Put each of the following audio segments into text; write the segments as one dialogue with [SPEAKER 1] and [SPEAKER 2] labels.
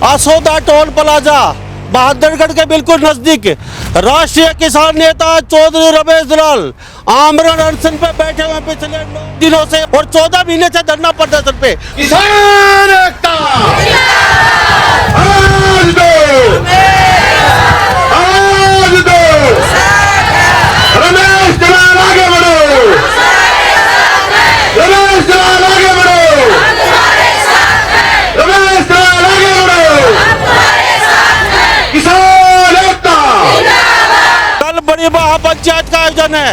[SPEAKER 1] Asoda toll plaza Bahadurgarh के बिल्कुल नजदीक राष्ट्रीय किसान नेता चौधरी रमेश दलाल आमरण अनशन पे बैठे हुए पिछले 9 दिनों से और 14 महीने से धरना प्रदर्शन पे।
[SPEAKER 2] किसान एकता आज दो रमेश दलाल आगे बढ़ो, रमेश दलाल आगे बढ़ो, रमेश दलाल आगे बढ़ो, किसान एकता।
[SPEAKER 1] कल बड़ी महापंचायत का आयोजन है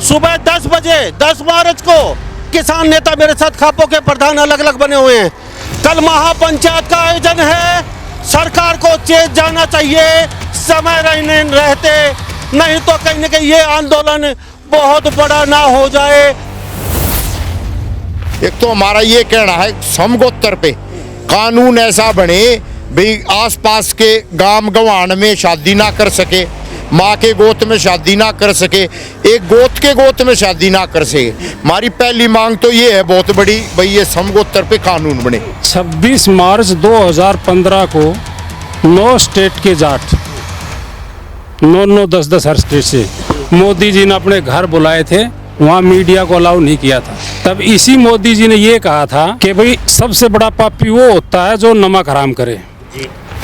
[SPEAKER 1] सुबह 10 बजे 10 मार्च को। किसान नेता मेरे साथ खापों के प्रधान अलग अलग बने हुए हैं। कल महापंचायत का आयोजन है, सरकार को चेत जाना चाहिए, समय रहते नहीं तो कहीं न कहीं ये आंदोलन बहुत बड़ा ना हो जाए।
[SPEAKER 2] एक तो हमारा ये कहना है समगोत्तर पे कानून ऐसा बने भाई आसपास के गांव गंवान में शादी ना कर सके, माँ के गोद में शादी ना कर सके, एक गोद के गोद में शादी ना कर सके। हमारी पहली मांग तो ये है बहुत बड़ी, भाई ये समगोत्तर पे कानून बने।
[SPEAKER 3] 26 मार्च 2015 को 9 स्टेट के जाट 9 10 हर स्टेट से मोदी जी ने अपने घर बुलाए थे, वहाँ मीडिया को अलाउ नहीं किया था। तब इसी मोदी जी ने ये कहा था कि भाई सबसे बड़ा पापी वो होता है जो नमक हराम करे।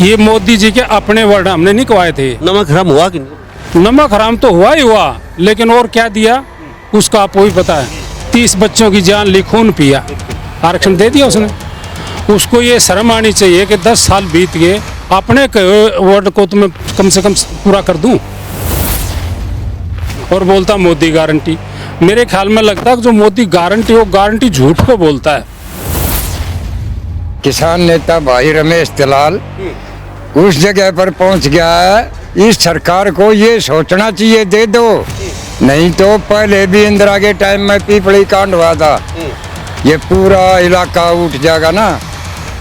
[SPEAKER 3] ये मोदी जी के अपने वर्ड हमने नहीं कहवाए थे।
[SPEAKER 1] नमक हराम हुआ कि नहीं?
[SPEAKER 3] नमक हराम तो हुआ ही हुआ, लेकिन और क्या दिया उसका आपको भी पता है। 30 बच्चों की जान ली, खून पिया, आरक्षण दे दिया उसने। उसको ये शर्म आनी चाहिए कि 10 साल बीत गए, अपने वर्ड को तो मैं कम से कम पूरा कर दूं। और बोलता मोदी गारंटी, मेरे ख्याल में लगता है कि जो मोदी गारंटी वो गारंटी झूठ को बोलता है।
[SPEAKER 4] किसान नेता भाई रमेश दलाल उस जगह पर पहुंच गया है। इस सरकार को ये सोचना चाहिए दे दो, नहीं तो पहले भी इंदिरा के टाइम में पीपड़ी कांड हुआ था, ये पूरा इलाका उठ जाएगा ना,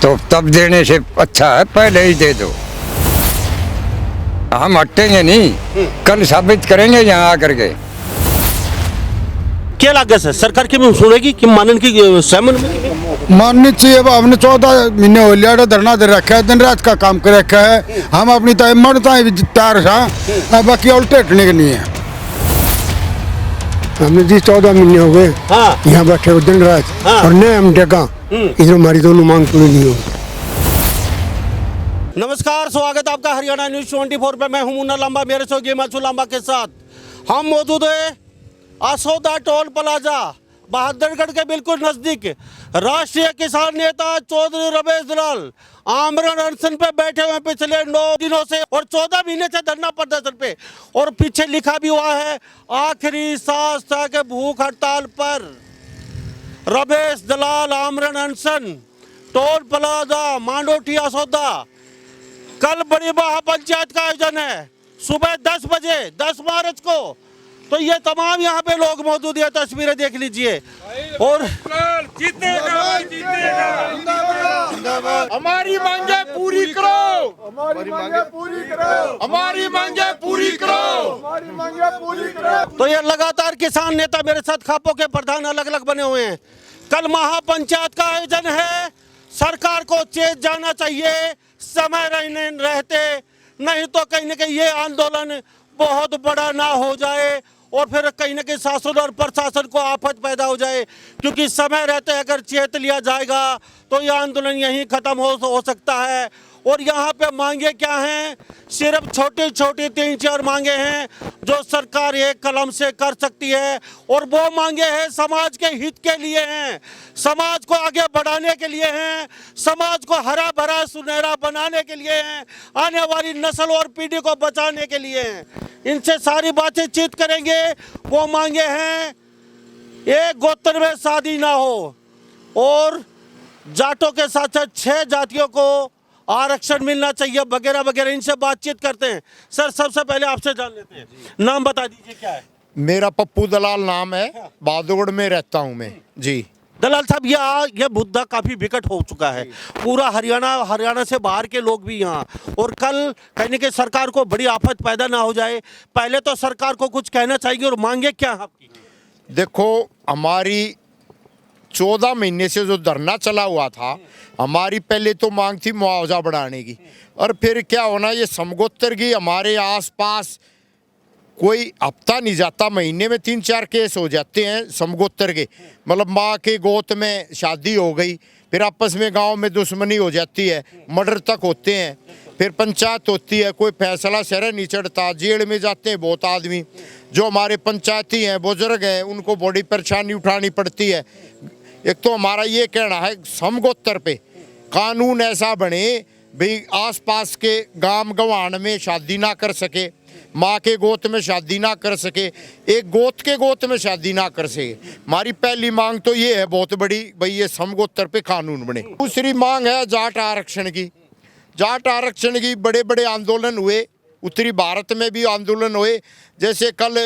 [SPEAKER 4] तो तब देने से अच्छा है पहले ही दे दो। हम हटेंगे नहीं, कल साबित करेंगे यहाँ आकर के।
[SPEAKER 1] क्या लागत है सरकार की सुनेगी कि मानन की सहमन में
[SPEAKER 5] माननी चाहिए। अब हमने 14 महीने हो लिया धरना दे रखा है, दिन रात का काम कर रखा है। हम अपनी तय मरता है तैयार था, बाकी उल्टे हटने के नहीं है। हमने जी 14 महीने हो गए यहाँ बैठे हो दिन रात, और नहीं हम टेका इधर हमारी दोनों मांग पूरी नहीं हो।
[SPEAKER 1] नमस्कार, स्वागत है आपका हरियाणा न्यूज 24 पे। मैं हूं मुन्ना लांबा, मेरे सहयोगी हिमांशु लांबा के साथ हम मौजूद है असोदा टोल प्लाजा बहादुरगढ़ के बिल्कुल नजदीक राष्ट्रीय किसान नेता चौधरी रमेश दलाल आमरण अनशन पे बैठे हुए पिछले 9 दिनों से और 14 महीने से धरना प्रदर्शन पे। और पीछे लिखा भी हुआ है आखिरी सांस तक भूख हड़ताल पर रमेश दलाल आमरण अनशन टोल प्लाजा मांडोठी असोदा। कल बड़ी महापंचायत का आयोजन है सुबह 10 बजे 10 मार्च को। तो ये तमाम यहाँ पे लोग मौजूद है, तस्वीरें देख लीजिए। और
[SPEAKER 2] हमारी मांगे पूरी करो, हमारी मांगे पूरी करो, हमारी मांगे पूरी करो, हमारी मांगे पूरी करो।
[SPEAKER 1] तो ये लगातार किसान नेता मेरे साथ खापों के प्रधान अलग अलग बने हुए हैं। कल महापंचायत का आयोजन है, सरकार को चेत जाना चाहिए, समय रहते नहीं तो कहीं न कहीं ये आंदोलन बहुत बड़ा ना हो जाए और फिर कहीं ना कहीं शासन और प्रशासन को आफत पैदा हो जाए। क्योंकि समय रहते अगर चेत लिया जाएगा तो ये आंदोलन यहीं खत्म हो सकता है। और यहाँ पे मांगे क्या हैं? सिर्फ छोटी छोटी 3-4 मांगे हैं जो सरकार एक कलम से कर सकती है। और वो मांगे हैं समाज के हित के लिए हैं, समाज को आगे बढ़ाने के लिए हैं, समाज को हरा भरा सुनहरा बनाने के लिए हैं, आने वाली नस्ल और पीढ़ी को बचाने के लिए हैं। इनसे सारी बातें चित करेंगे। वो मांगे हैं एक गोत्र में शादी ना हो और जाटों के साथ साथ 6 जातियों को आरक्षण मिलना चाहिए वगैरह वगैरह। इनसे बातचीत करते हैं। सर सबसे पहले आपसे जान लेते हैं, नाम बता दीजिए क्या है?
[SPEAKER 2] मेरा पप्पू दलाल नाम है, बहादुरगढ़ में रहता हूँ मैं जी।
[SPEAKER 1] दलाल साहब यह मुद्दा काफी विकट हो चुका है, पूरा हरियाणा से बाहर के लोग भी यहाँ। और कल कहने के सरकार को बड़ी आफत पैदा ना हो जाए, पहले तो सरकार को कुछ कहना चाहिए और मांगे क्या आपकी?
[SPEAKER 2] देखो हमारी 14 महीने से जो धरना चला हुआ था, हमारी पहले तो मांग थी मुआवजा बढ़ाने की, और फिर क्या होना, ये समगोत्तर की हमारे आसपास कोई हफ्ता नहीं जाता, महीने में 3-4 केस हो जाते हैं समगोत्तर के। मतलब माँ के गोद में शादी हो गई, फिर आपस में गांव में दुश्मनी हो जाती है, मर्डर तक होते हैं, फिर पंचायत होती है, कोई फैसला सिरे नहीं चढ़ता, जेल में जाते हैं बहुत आदमी। जो हमारे पंचायती हैं, बुजुर्ग हैं, उनको बड़ी परेशानी उठानी पड़ती है। एक तो हमारा ये कहना है, समगोत्तर पे कानून ऐसा बने भाई आसपास के गांव गंवाण में शादी ना कर सके, माँ के गोद में शादी ना कर सके, एक गोद के गोद में शादी ना कर सके। हमारी पहली मांग तो ये है बहुत बड़ी, भाई ये समगोत्तर पे कानून बने। दूसरी मांग है जाट आरक्षण की। जाट आरक्षण की बड़े बड़े आंदोलन हुए, उत्तरी भारत में भी आंदोलन हुए। जैसे कल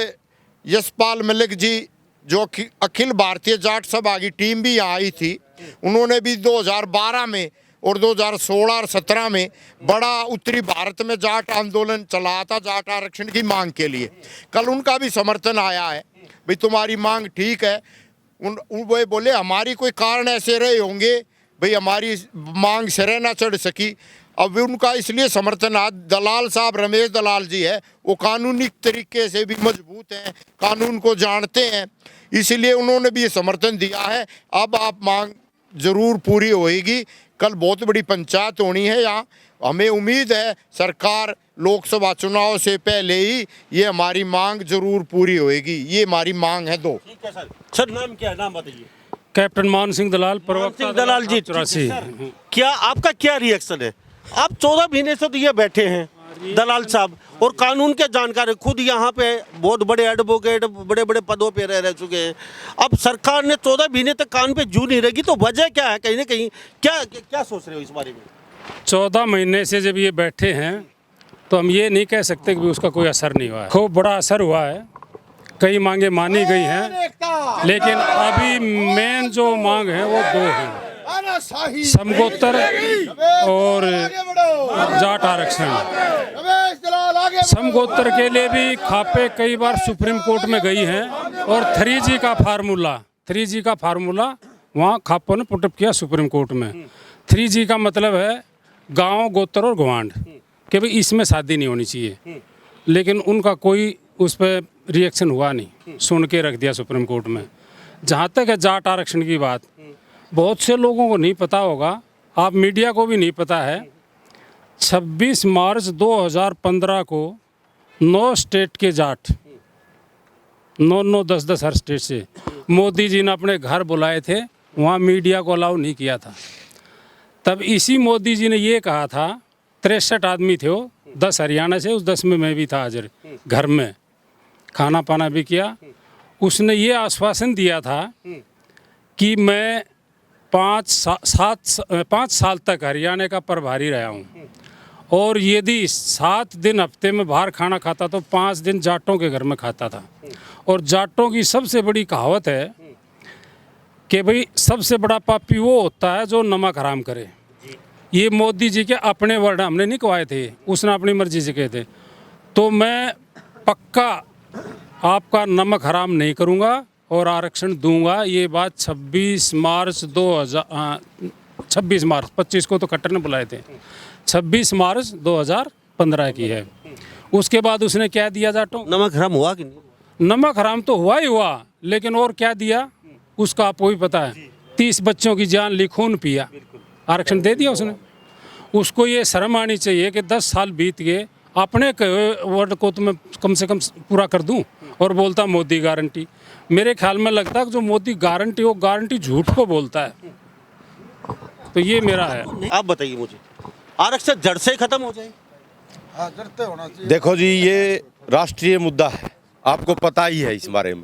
[SPEAKER 2] यशपाल मलिक जी जो अखिल भारतीय जाट सभा की टीम भी यहाँ आई थी, उन्होंने भी 2012 में और 2016 और 17 में बड़ा उत्तरी भारत में जाट आंदोलन चलाया था जाट आरक्षण की मांग के लिए। कल उनका भी समर्थन आया है, भाई तुम्हारी मांग ठीक है। वो बोले हमारी कोई कारण ऐसे रहे होंगे भाई हमारी मांग सिरे ना चढ़ सकी। अब उनका इसलिए समर्थन आज दलाल साहब रमेश दलाल जी है, वो कानूनी तरीके से भी मजबूत हैं, कानून को जानते हैं, इसलिए उन्होंने भी ये समर्थन दिया है। अब आप मांग जरूर पूरी होएगी। कल बहुत बड़ी पंचायत होनी है यहाँ, हमें उम्मीद है सरकार लोकसभा चुनाव से पहले ही ये हमारी मांग जरूर पूरी होएगी। ये हमारी मांग है 2।
[SPEAKER 1] ठीक है सर। सर नाम क्या है, नाम बताइए।
[SPEAKER 3] कैप्टन मान सिंह दलाल,
[SPEAKER 1] मान
[SPEAKER 3] प्रवक्ता
[SPEAKER 1] सिंह दलाल जी,
[SPEAKER 3] 84।
[SPEAKER 1] क्या आपका क्या रिएक्शन है? आप 14 महीने से तो ये बैठे हैं दलाल साहब, और कानून के जानकार, खुद यहाँ पे बहुत बड़े एडवोकेट बड़े बड़े पदों पे रह चुके हैं। अब सरकार ने 14 महीने तक कान पे जू नहीं रहेगी, तो वजह क्या है? कहीं ना कहीं क्या क्या सोच रहे हो इस बारे में?
[SPEAKER 3] 14 महीने से जब ये बैठे हैं तो हम ये नहीं कह सकते कि उसका कोई असर नहीं हुआ है। खूब बड़ा असर हुआ है, कई मांगे मानी गई हैं, लेकिन अभी मेन जो मांग है वो 2 हैं, समगोत्तर और जाट आरक्षण। समगोत्तर के लिए भी खापे कई बार सुप्रीम कोर्ट में गई हैं, और 3G का फार्मूला वहाँ खापों ने पुटअप किया सुप्रीम कोर्ट में। 3G का मतलब है गांव, गोत्र और गवांड, कि भाई इसमें शादी नहीं होनी चाहिए, लेकिन उनका कोई उस पर रिएक्शन हुआ नहीं, सुन के रख दिया सुप्रीम कोर्ट में। जहाँ तक है जाट आरक्षण की बात, बहुत से लोगों को नहीं पता होगा, आप मीडिया को भी नहीं पता है, 26 मार्च 2015 को 9 स्टेट के जाट, 9-9, 10-10 हर स्टेट से मोदी जी ने अपने घर बुलाए थे, वहाँ मीडिया को अलाउ नहीं किया था। तब इसी मोदी जी ने ये कहा था, 63 आदमी थे वो, 10 हरियाणा से, उस 10 में मैं भी था हाजिर, घर में खाना पाना भी किया। उसने ये आश्वासन दिया था कि मैं 5 साल तक हरियाणा का प्रभारी रहा हूँ, और यदि 7 दिन हफ्ते में बाहर खाना खाता तो 5 दिन जाटों के घर में खाता था। और जाटों की सबसे बड़ी कहावत है कि भाई सबसे बड़ा पापी वो होता है जो नमक हराम करे। ये मोदी जी के अपने वर्ड हमने नहीं कहवाए थे, उसने अपनी मर्जी से कहे थे। तो मैं पक्का आपका नमक हराम नहीं करूँगा और आरक्षण दूंगा। ये बात 26 मार्च 25 को तो खट्टर ने बुलाए थे, 26 मार्च 2015 की है। उसके बाद उसने क्या दिया जाटों?
[SPEAKER 1] नमक हराम हुआ कि नहीं?
[SPEAKER 3] नमक हराम तो हुआ ही हुआ, लेकिन और क्या दिया उसका आपको भी पता है। 30 बच्चों की जान ली, खून पिया, आरक्षण दे दिया उसने। उसको ये शर्म आनी चाहिए कि 10 साल बीत गए, अपने वर्ड को तो मैं कम से कम पूरा कर दूं, और बोलता मोदी गारंटी। मेरे ख्याल में लगता है कि जो मोदी गारंटी, वो गारंटी झूठ को बोलता है। तो ये मेरा है।
[SPEAKER 1] आप बताइए मुझे, आरक्षण जड़ से खत्म हो जाए?
[SPEAKER 6] देखो जी, ये राष्ट्रीय मुद्दा है, आपको पता ही है इस बारे में।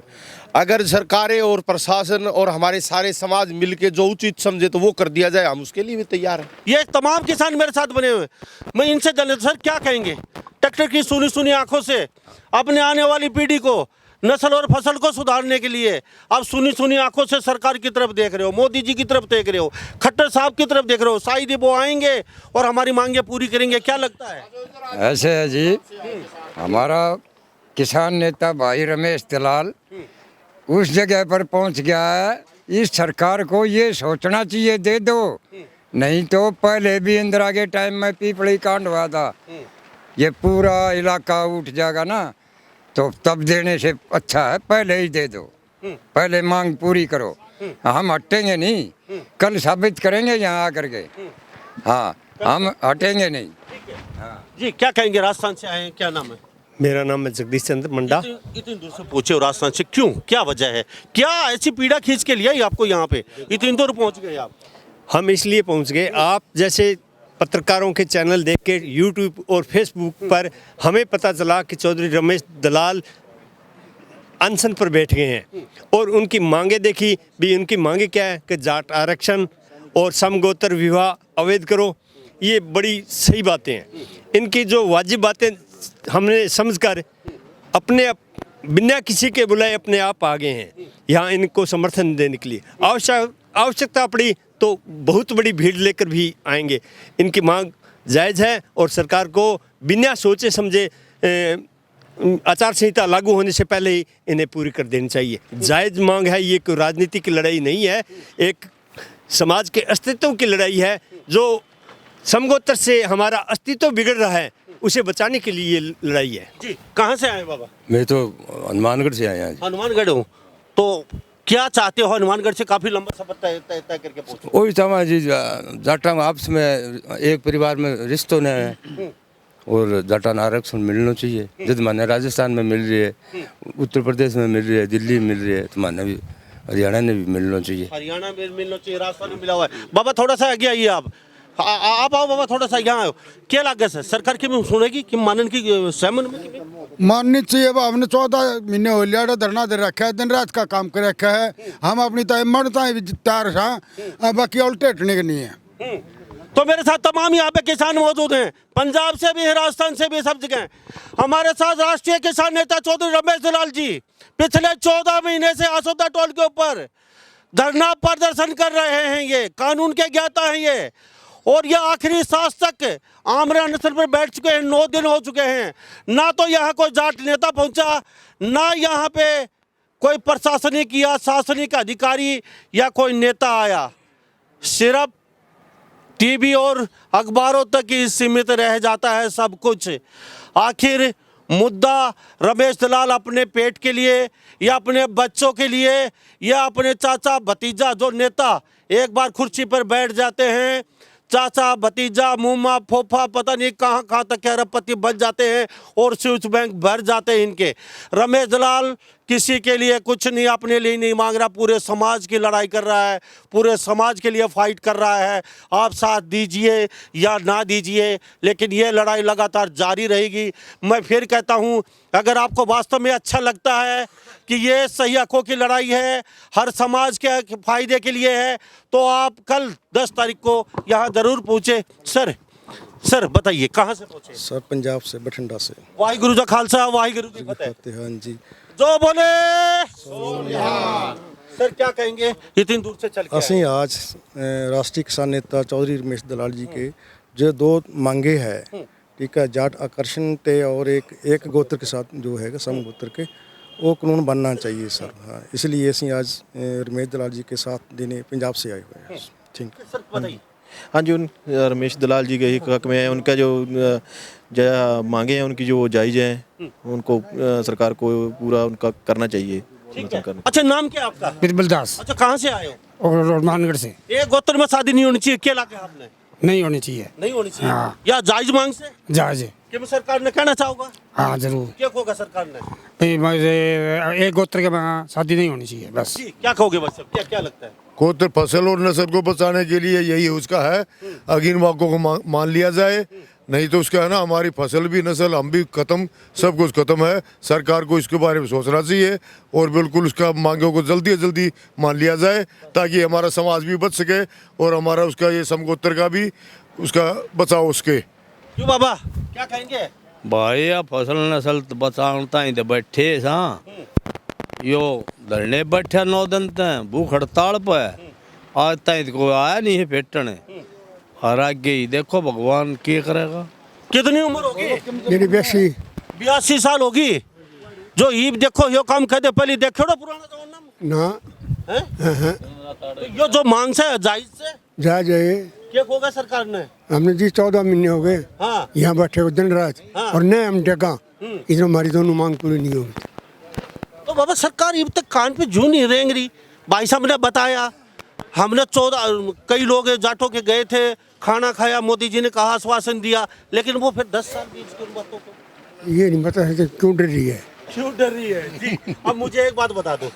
[SPEAKER 6] अगर सरकारें और प्रशासन और हमारे सारे समाज मिलके जो उचित समझे तो वो कर दिया जाए, हम उसके लिए भी तैयार हैं।
[SPEAKER 1] ये तमाम किसान मेरे साथ बने हुए, मैं इनसे जानना, सर क्या कहेंगे? ट्रैक्टर की सुनी सुनी आंखों से अपने आने वाली पीढ़ी को, नस्ल और फसल को सुधारने के लिए आप सुनी सुनी आंखों से सरकार की तरफ देख रहे हो, मोदी जी की तरफ देख रहे हो, खट्टर साहब की तरफ देख रहे हो। शायद वो आएंगे और हमारी मांगे पूरी करेंगे, क्या लगता है?
[SPEAKER 4] ऐसे है जी, हमारा किसान नेता भाई रमेश दलाल उस जगह पर पहुंच गया है इस सरकार को ये सोचना चाहिए दे दो, नहीं तो पहले भी इंदिरा के टाइम में पीपली कांड हुआ था, ये पूरा इलाका उठ जाएगा ना, तो तब देने से अच्छा है पहले ही दे दो, पहले मांग पूरी करो। हम हटेंगे नहीं, कल साबित करेंगे यहाँ आकर के, हाँ हम हटेंगे नहीं।
[SPEAKER 1] जी क्या कहेंगे, राजस्थान से आए हैं, क्या नाम है?
[SPEAKER 7] मेरा नाम है जगदीश चंद्र मंडा।
[SPEAKER 1] इतनी दूर से पहुंचे हो राजस्थान से, क्यों, क्या वजह है, क्या ऐसी पीड़ा खींच के लिया आपको यहाँ पे, इतनी दूर पहुंच गए आप?
[SPEAKER 7] हम इसलिए पहुंच गए, आप जैसे पत्रकारों के चैनल देख के यूट्यूब और फेसबुक पर हमें पता चला कि चौधरी रमेश दलाल अनशन पर बैठ गए हैं और उनकी मांगे देखी भी। उनकी मांगे क्या है कि जाट आरक्षण और समगोत्र विवाह अवैध करो, ये बड़ी सही बातें हैं। इनकी जो वाजिब बातें हमने समझकर अपने बिना किसी के बुलाए अपने आप आ गए हैं यहाँ इनको समर्थन देने के लिए। आवश्यकता पड़ी तो बहुत बड़ी भीड़ लेकर भी आएंगे। इनकी मांग जायज़ है और सरकार को बिना सोचे समझे आचार संहिता लागू होने से पहले ही इन्हें पूरी कर देनी चाहिए। जायज़ मांग है, ये कोई राजनीति की लड़ाई नहीं है, एक समाज के अस्तित्व की लड़ाई है। जो समगोत्र से हमारा अस्तित्व बिगड़ रहा है उसे बचाने के लिए ये लड़ाई है।
[SPEAKER 1] जी कहाँ से आए बाबा?
[SPEAKER 8] मैं तो हनुमानगढ़ से आया जी।
[SPEAKER 1] हनुमानगढ़ हूँ, तो क्या चाहते हो? हनुमानगढ़ से काफी लंबा सफर तय करके पहुंचे।
[SPEAKER 8] वही था जी, जाटा आपस में एक परिवार में रिश्तों ने है और जाटा आरक्षण मिलना चाहिए। जब माने राजस्थान में मिल रही है, उत्तर प्रदेश में मिल रही है, दिल्ली में मिल रही है, तो माने भी हरियाणा में भी मिलना चाहिए।
[SPEAKER 1] हरियाणा में मिलना चाहिए, राजस्थान में मिला हुआ है। बाबा थोड़ा सा आगे आइए, आप आओ बाबा, थोड़ा सा यहाँ आओ। क्या लगे सर, सरकार की सुनेगी कि मानन की सहमन में
[SPEAKER 5] माननी चाहिए। अब हमने 14 महीने हो लिया धरना दे रखा है, दिन रात का काम कर रखा है। हम अपनी मरता तैयार था, बाकी उल्टे हटने के नहीं है।
[SPEAKER 1] तो मेरे साथ तमाम यहाँ पे किसान मौजूद हैं, पंजाब से भी है, राजस्थान से भी, सब जगह। हमारे साथ राष्ट्रीय किसान नेता चौधरी रमेश दलाल जी पिछले 14 महीने से आसोदा टोल के ऊपर धरना प्रदर्शन कर रहे हैं। ये कानून के ज्ञाता हैं ये, और ये आखिरी सांस तक आमरण अनशन पर बैठ चुके हैं। 9 दिन हो चुके हैं, ना तो यहाँ कोई जाट नेता पहुंचा, ना यहाँ पे कोई प्रशासनिक या शासनिक अधिकारी या कोई नेता आया। सिर्फ टीवी और अखबारों तक ही सीमित रह जाता है सब कुछ। आखिर मुद्दा रमेश दलाल अपने पेट के लिए या अपने बच्चों के लिए या अपने चाचा भतीजा, जो नेता एक बार कुर्सी पर बैठ जाते हैं, चाचा भतीजा मुमा फोफा पता नहीं कहाँ कहाँ तक खैरपति बन जाते हैं और स्विच बैंक भर जाते हैं इनके। रमेश दलाल किसी के लिए कुछ नहीं, अपने लिए नहीं मांग रहा, पूरे समाज की लड़ाई कर रहा है, पूरे समाज के लिए फाइट कर रहा है। आप साथ दीजिए या ना दीजिए, लेकिन ये लड़ाई लगातार जारी रहेगी। मैं फिर कहता हूँ, अगर आपको वास्तव में अच्छा लगता है कि ये सही हकों की लड़ाई है, हर समाज के फायदे के लिए है, तो आप कल 10 तारीख को यहाँ ज़रूर पहुँचे। सर बताइए कहाँ से पहुँचे?
[SPEAKER 9] सर पंजाब से, बठिंडा से।
[SPEAKER 1] वाहिगुरु जी खालसा वाहिगुरु जी फतेह।
[SPEAKER 9] हाँ जी,
[SPEAKER 1] जो बोले सर, क्या कहेंगे इतनी दूर से चल के?
[SPEAKER 9] ਅਸੀਂ आज राष्ट्रीय किसान नेता चौधरी रमेश दलाल जी के जो 2 मांगे है, ठीक है, जाट आकर्षण ते और एक गोत्र के साथ जो है सम गोत्र के, वो कानून बनना चाहिए सर। हाँ, इसलिए ਅਸੀਂ आज रमेश दलाल जी के साथ देने पंजाब से आए हुए हैं। ठीक है
[SPEAKER 1] सर बताइए।
[SPEAKER 10] हाँ जी, उन रमेश दलाल जी के ही हक में है। उनका जो मांगे हैं उनकी जो जायज़ हैं, उनको सरकार को पूरा उनका करना चाहिए।
[SPEAKER 1] अच्छा, नाम क्या आपका?
[SPEAKER 3] बिरबल दास।
[SPEAKER 1] अच्छा, कहाँ से आए हो?
[SPEAKER 3] और हनुमानगढ़ से।
[SPEAKER 1] एक गोत्र में शादी नहीं होनी चाहिए, क्या लगा आपने?
[SPEAKER 3] नहीं होनी चाहिए।
[SPEAKER 1] नहीं होनी चाहिए।
[SPEAKER 3] हाँ।
[SPEAKER 1] या जायज मांग से
[SPEAKER 3] जायज
[SPEAKER 1] कि सरकार ने कहना चाहोगा?
[SPEAKER 3] हाँ जरूर।
[SPEAKER 1] क्या कहोगा सरकार ने?
[SPEAKER 3] एक गोत्र के शादी नहीं होनी चाहिए, बस।
[SPEAKER 1] क्या कहोगे बस, क्या लगता है?
[SPEAKER 2] गोत्र फसल और नस्ल को बचाने के लिए यही उसका है, अगीन वाकों को मान लिया जाए, नहीं तो उसका है ना हमारी फसल भी नस्ल हम भी खत्म, सब कुछ खत्म है। सरकार को इसके बारे में सोचना चाहिए और बिल्कुल उसका मांगों को जल्दी से जल्दी मान लिया जाए, ताकि हमारा समाज भी बच सके और हमारा उसका ये समगोत्र का भी उसका बचाव उसके।
[SPEAKER 1] क्यों बाबा, क्या कहेंगे?
[SPEAKER 11] भाई आ फसल नस्ल बचाता ही बैठे सा, यो धरने बैठा 9 दिन तक भूख हड़ताल पे, आज तक कोई आया नहीं है पेटने। और आगे ही देखो भगवान क्या करेगा।
[SPEAKER 1] कितनी उम्र होगी?
[SPEAKER 5] मेरी
[SPEAKER 1] 82 साल होगी। जो ईब देखो यो काम कहते पहले देखो ना पुराना जमाना में
[SPEAKER 5] ना
[SPEAKER 1] तो ये जो मांग से जायज से
[SPEAKER 5] जायज है।
[SPEAKER 1] क्या होगा सरकार ने?
[SPEAKER 5] हमने जी 14 महीने हो गए
[SPEAKER 1] हाँ
[SPEAKER 5] यहाँ बैठे हो दिन रात
[SPEAKER 1] हाँ।
[SPEAKER 5] और नहीं हम टेका इसमें हमारी दोनों मांग पूरी नहीं होगी।
[SPEAKER 1] तो बाबा सरकार अब तक कान पे जू नहीं रेंग रही। भाई साहब ने बताया, हमने 14 कई लोग जाटों के गए थे, खाना खाया, मोदी जी ने कहा, आश्वासन दिया, लेकिन वो फिर 10 साल बीच के बातों को
[SPEAKER 5] ये नहीं पता है कि क्यों डर रही है।
[SPEAKER 1] क्यों डर रही है जी? अब मुझे एक बात बता दो,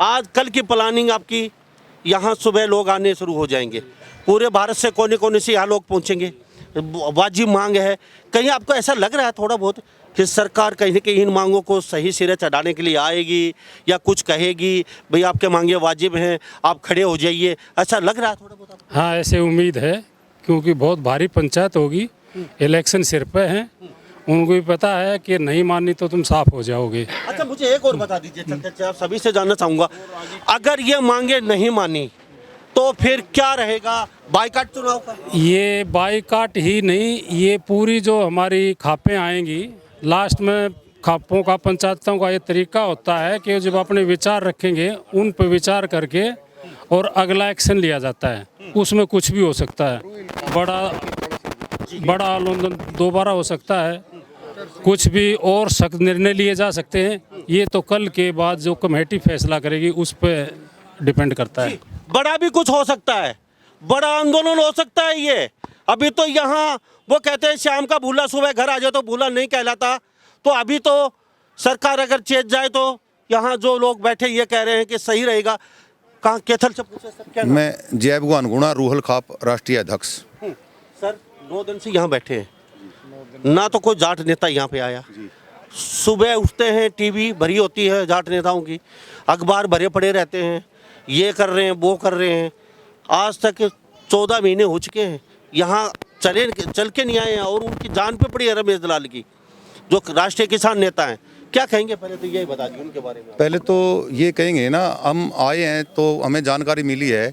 [SPEAKER 1] आज कल की प्लानिंग आपकी, यहाँ सुबह लोग आने शुरू हो जाएंगे, पूरे भारत से कोने कोने से यहाँ लोग पहुँचेंगे, वाजिब मांग है। कहीं आपको ऐसा लग रहा है थोड़ा बहुत कि सरकार कहीं न कहीं इन मांगों को सही सिरे चढ़ाने के लिए आएगी या कुछ कहेगी, भाई आपके मांगे वाजिब हैं, आप खड़े हो जाइए, ऐसा लग रहा है थोड़ा बहुत आपको?
[SPEAKER 3] हाँ, ऐसे उम्मीद है, क्योंकि बहुत भारी पंचायत होगी, इलेक्शन सिर पे हैं, उनको भी पता है कि नहीं माननी तो तुम साफ हो जाओगे।
[SPEAKER 1] अच्छा, मुझे एक और बता दीजिए, चलते आप सभी से जानना चाहूँगा, अगर ये मांगे नहीं मानी तो फिर क्या रहेगा? बाइकाट चुनाव का?
[SPEAKER 3] ये बाइकाट ही नहीं, ये पूरी जो हमारी खापें आएंगी, लास्ट में खापों का, पंचायतों का ये तरीका होता है कि जब अपने विचार रखेंगे, उन पर विचार करके और अगला एक्शन लिया जाता है। उसमें कुछ भी हो सकता है, बड़ा आंदोलन दोबारा हो सकता है, कुछ भी और सख्त निर्णय लिए जा सकते हैं। ये तो कल के बाद जो कमेटी फैसला करेगी उस पर डिपेंड करता है।
[SPEAKER 1] बड़ा भी कुछ हो सकता है, बड़ा आंदोलन हो सकता है ये। अभी तो यहाँ वो कहते हैं शाम का भूला सुबह घर आ जाए तो भूला नहीं कहलाता। तो अभी तो सरकार अगर चेत जाए तो यहाँ जो लोग बैठे ये कह रहे हैं कि सही रहेगा। कहाँ कैथल से पूछे सर, क्या
[SPEAKER 12] मैं जय भगवान गुणा रूहल खाप राष्ट्रीय अध्यक्ष।
[SPEAKER 1] सर 9 दिन से यहाँ बैठे हैं, ना तो कोई जाट नेता यहाँ पे आया। सुबह उठते हैं, टीवी भरी होती है जाट नेताओं की, अखबार भरे पड़े रहते हैं, ये कर रहे हैं वो कर रहे हैं। आज तक 14 महीने हो चुके हैं, यहाँ चल के नहीं आए हैं और उनकी जान पे पड़ी है रमेश दलाल की, जो राष्ट्रीय किसान नेता हैं। क्या कहेंगे, पहले तो यही बता दीजिए उनके बारे में।
[SPEAKER 12] पहले तो ये कहेंगे ना, हम आए हैं तो हमें जानकारी मिली है,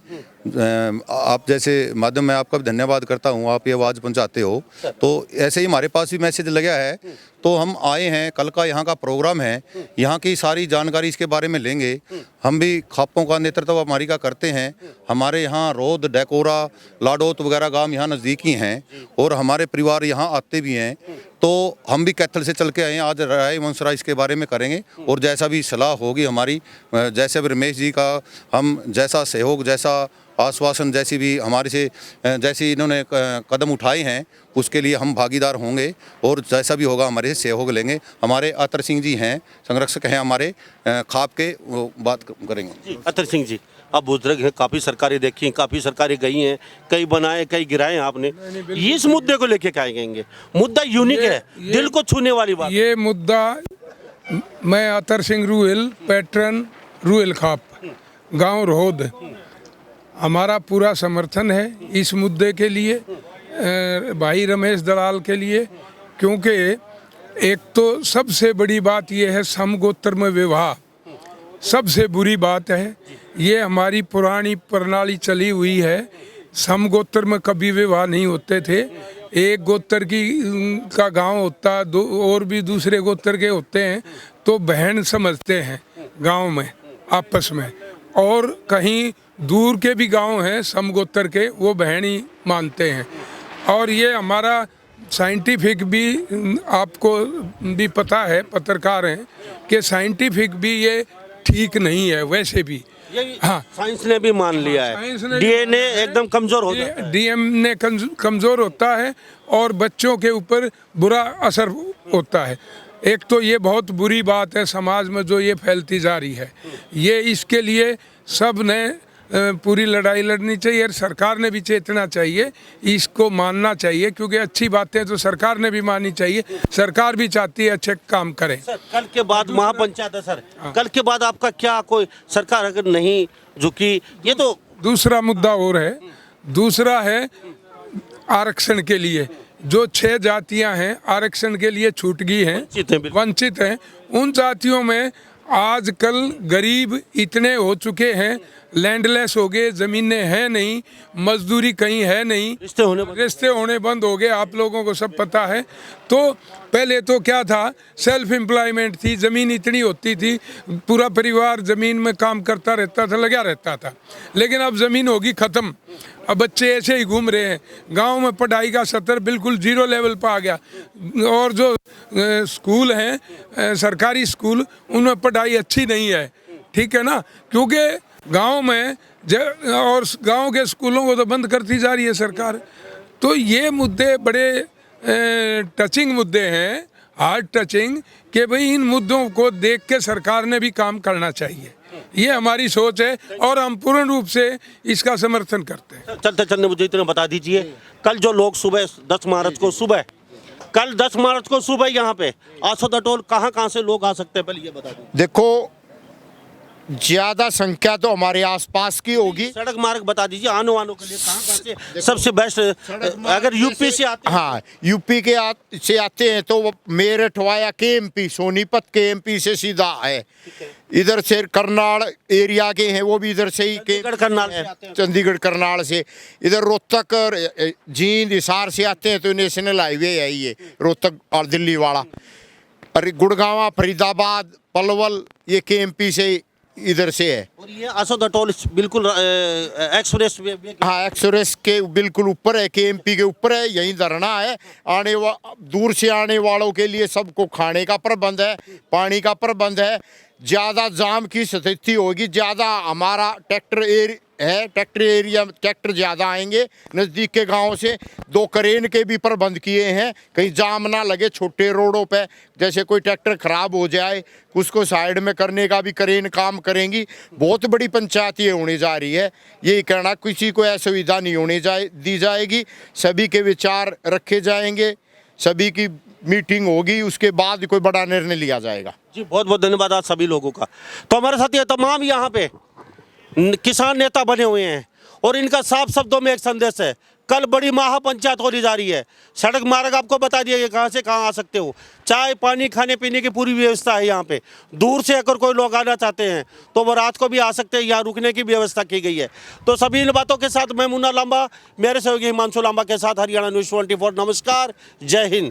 [SPEAKER 12] आप जैसे माध्यम में आपका भी धन्यवाद करता हूँ, आप ये आवाज़ पहुँचाते हो। तो ऐसे ही हमारे पास भी मैसेज लगा है, तो हम आए हैं। कल का यहाँ का प्रोग्राम है, यहाँ की सारी जानकारी इसके बारे में लेंगे। हम भी खापों का नेतृत्व हमारी का करते हैं। हमारे यहाँ रोद, डैकोरा, लाडोत वगैरह गांव यहाँ नज़दीकी हैं और हमारे परिवार यहाँ आते भी हैं। तो हम भी कैथल से चल के आए हैं, आज राय मंसरा इसके बारे में करेंगे और जैसा भी सलाह होगी हमारी, जैसे भी रमेश जी का हम जैसा सहयोग, जैसा आश्वासन, जैसी भी हमारे से जैसी इन्होंने कदम उठाए हैं उसके लिए हम भागीदार होंगे और जैसा भी होगा हमारे से सहयोग लेंगे। हमारे अतर सिंह जी हैं, संरक्षक हैं हमारे खाप के, वो बात करेंगे।
[SPEAKER 1] अतर सिंह जी, आप बुजुर्ग हैं, काफ़ी सरकारें देखी, काफ़ी सरकारें गई हैं, कई बनाए कई गिराए आपने, इस मुद्दे को लेके क्या कहेंगे? मुद्दा यूनिक है, दिल को छूने वाली बात।
[SPEAKER 13] ये मुद्दा, मैं अतर सिंह रूहेल, पैटर्न रूहेल खाप, गांव रोहद, हमारा पूरा समर्थन है इस मुद्दे के लिए, भाई रमेश दलाल के लिए। क्योंकि एक तो सबसे बड़ी बात ये है, समगोत्र में विवाह सबसे बुरी बात है। ये हमारी पुरानी प्रणाली चली हुई है, समगोत्र में कभी विवाह नहीं होते थे। एक गोत्र का गांव होता, दो और भी दूसरे गोत्र के होते हैं तो बहन समझते हैं गांव में आपस में, और कहीं दूर के भी गांव हैं समगोत्र के, वो बहन ही मानते हैं। और ये हमारा साइंटिफिक भी, आपको भी पता है, पत्रकार हैं, कि साइंटिफिक भी ये ठीक नहीं है वैसे भी।
[SPEAKER 1] हाँ, साइंस ने भी मान लिया है, डीएनए एकदम कमजोर हो जाता है,
[SPEAKER 13] डीएनए कमजोर होता है और बच्चों के ऊपर बुरा असर होता है। एक तो ये बहुत बुरी बात है समाज में जो ये फैलती जा रही है। ये इसके लिए सब ने पूरी लड़ाई लड़नी चाहिए और सरकार ने भी चेतना चाहिए, इसको मानना चाहिए, क्योंकि अच्छी बातें तो सरकार ने भी माननी चाहिए। सरकार भी चाहती है अच्छे काम करें।
[SPEAKER 1] सर, कल के बाद महापंचायत है सर, कल के बाद आपका क्या, कोई सरकार अगर नहीं झुकी, ये तो
[SPEAKER 13] दूसरा मुद्दा और है। दूसरा है आरक्षण के लिए, जो 6 जातियां हैं आरक्षण के लिए छूट गई हैं, वंचित हैं, उन जातियों में आजकल गरीब इतने हो चुके हैं, लैंडलेस हो गए, ज़मीनें हैं नहीं, मजदूरी कहीं है नहीं, रिश्ते होने बंद हो गए। आप लोगों को सब पता है। तो पहले तो क्या था, सेल्फ एम्प्लॉयमेंट थी, ज़मीन इतनी होती थी, पूरा परिवार ज़मीन में काम करता रहता था, लगा रहता था। लेकिन अब ज़मीन होगी ख़त्म। अब बच्चे ऐसे ही घूम रहे हैं। गांव में पढ़ाई का स्तर बिल्कुल 0 लेवल पर आ गया। और जो स्कूल हैं, सरकारी स्कूल, उनमें पढ़ाई अच्छी नहीं है, ठीक है ना, क्योंकि गांव में और गांव के स्कूलों को तो बंद करती जा रही है सरकार। तो ये मुद्दे बड़े टचिंग मुद्दे हैं, हार्ड टचिंग, कि भाई इन मुद्दों को देख के सरकार ने भी काम करना चाहिए। ये हमारी सोच है और हम पूर्ण रूप से इसका समर्थन करते हैं।
[SPEAKER 1] चलते चलते मुझे इतना बता दीजिए, कल जो लोग सुबह 10 मार्च को सुबह, कल 10 मार्च को सुबह यहाँ पे आसोदा टोल कहाँ से लोग आ सकते हैं, पहले ये बता दीजिए।
[SPEAKER 2] देखो, ज्यादा संख्या तो हमारे आसपास की होगी।
[SPEAKER 1] सड़क मार्ग बता दीजिए आने वालों के लिए, कहाँ से सबसे बेस्ट, अगर यूपी से आते हैं।
[SPEAKER 2] हाँ, यूपी से आते हैं तो वो Meerut via KMP, Sonipat KMP से सीधा है। इधर से करनाल एरिया के हैं, वो भी इधर से ही, चंडीगढ़ करनाल से। इधर रोहतक और जींद हिसार से आते हैं तो नेशनल हाईवे है ये, रोहतक और दिल्ली वाला। और गुड़गांव, फरीदाबाद, पलवल, ये KMP से इधर से है।
[SPEAKER 1] और ये आसोदा टोल बिल्कुल एक्सप्रेस वे,
[SPEAKER 2] हाँ, एक्सप्रेस के बिल्कुल ऊपर है, KMP के ऊपर है, यहीं धरना है। दूर से आने वालों के लिए सबको खाने का प्रबंध है, पानी का प्रबंध है। ज़्यादा जाम की स्थिति होगी, ज़्यादा हमारा ट्रैक्टर एरिया, ट्रैक्टर ज़्यादा आएंगे नज़दीक के गांव से। 2 क्रेन के भी प्रबंध किए हैं, कहीं जाम ना लगे छोटे रोडों पे। जैसे कोई ट्रैक्टर ख़राब हो जाए, उसको साइड में करने का भी क्रेन काम करेंगी। बहुत बड़ी पंचायत ये होने जा रही है। यही कहना, किसी को असुविधा नहीं दी जाएगी। सभी के विचार रखे जाएंगे, सभी की मीटिंग होगी, उसके बाद कोई बड़ा निर्णय लिया जाएगा।
[SPEAKER 1] जी, बहुत बहुत धन्यवाद आप सभी लोगों का। तो हमारे साथ ये तमाम यहाँ पे किसान नेता बने हुए हैं और इनका साफ शब्दों में एक संदेश है, कल बड़ी महापंचायत होने जा रही है। सड़क मार्ग आपको बता दिया कि कहाँ से कहाँ आ सकते हो, चाय पानी खाने पीने की पूरी व्यवस्था है यहाँ पे। दूर से अगर कोई लोग आना चाहते हैं तो वो रात को भी आ सकते हैं, यहाँ रुकने की व्यवस्था की गई है। तो सभी इन बातों के साथ मैं मुन्ना लांबा, मेरे सहयोगी हिमांशु लांबा के साथ हरियाणा न्यूज़ 24, नमस्कार, जय हिंद।